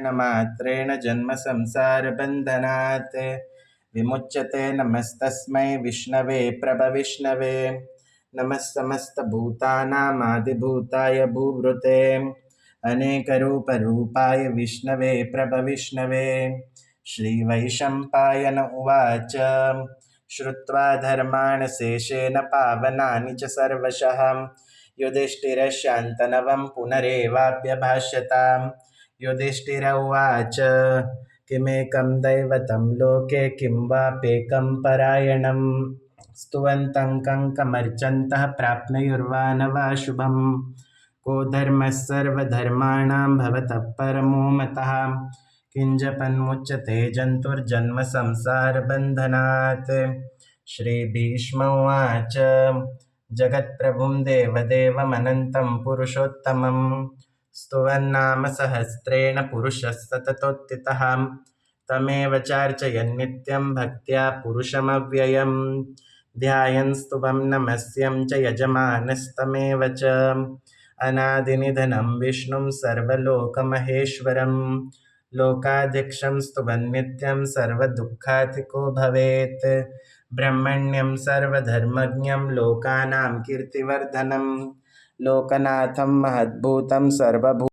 स्मरणमात्रेण जन्मसंसारबन्धनात् विमुच्यते। नमस्तस्मै विष्णवे प्रभविष्णवे। नमः समस्तभूतानामादिभूताय भूभृते अनेकरूपरूपाय विष्णवे प्रभविष्णवे। श्रीवैशम्पायन उवाच श्रुत्वा धर्मान् शेषेण पावनानि च सर्वशः युधिष्ठिरशान्तनवं पुनरेवाभ्यभाषताम्। युधिष्ठिर उवाच किमेकं दैवतं लोके किं वाप्येकं परायणं स्तुवन्तं कङ्कमर्चन्तः प्राप्नुयुर्वा न वा शुभम्। को धर्मः सर्वधर्माणां भवतः परमो मतः किञ्जपन्मुच्यते जन्तुर्जन्म संसारबन्धनात्। श्रीभीष्म उवाच जगत्प्रभुं देवदेवमनन्तं पुरुषोत्तमं स्तुवन्नाम सहस्रेण पुरुषः सततोत्थितः तमेव चार्चयन् नित्यं भक्त्या पुरुषमव्ययम् ध्यायन् स्तुवं नमस्यं च यजमानस्तमेव च अनादिनिधनं विष्णुं सर्वलोकमहेश्वरं लोकाध्यक्षं स्तुवन् नित्यं सर्वदुःखातिको भवेत् ब्रह्मण्यं सर्वधर्मज्ञं लोकानां कीर्तिवर्धनं लोकनाथं महद्भूतं सर्वभूतानां